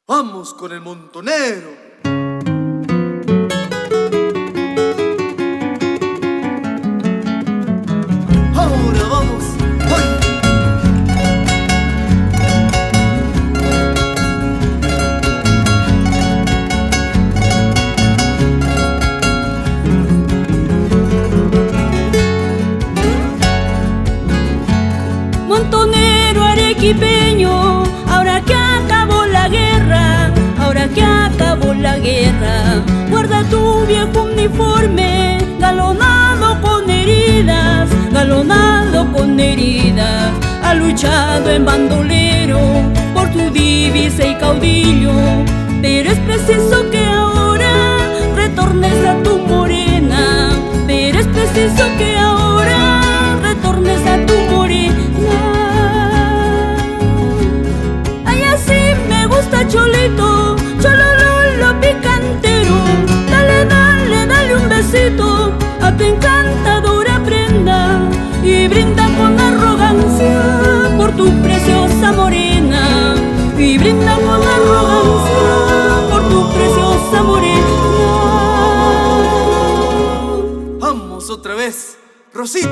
Vamos con el montonero. Ahora vamos. Montonero arequipeño, ahora que acabó la guerra, ahora que acabó la guerra, guarda tu viejo uniforme, galonado con heridas, galonado con heridas. Ha luchado en bandolero por tu divisa y caudillo, pero es preciso que ahora retornes a tu morena, pero es preciso que ahora retornes a tu morena. Cholito, cholololo picantero, dale, dale, dale un besito a tu encantadora prenda y brinda con arrogancia por tu preciosa morena, y brinda con arrogancia por tu preciosa morena. Vamos otra vez, Rosita.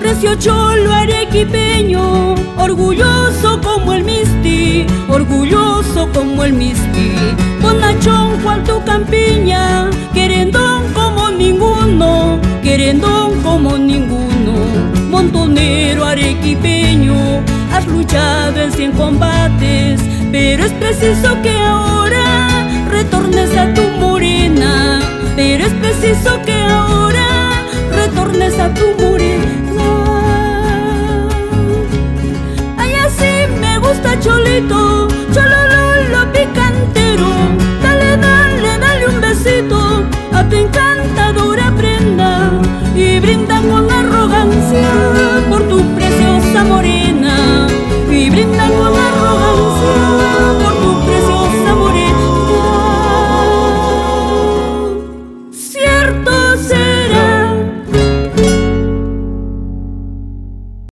Recio cholo arequipeño, orgulloso como el misti, orgulloso como el misti. Bonachón cual tu campiña, querendón como ninguno, querendón como ninguno. Montonero arequipeño, has luchado en 100 combates, pero es preciso que ahora retornes a tu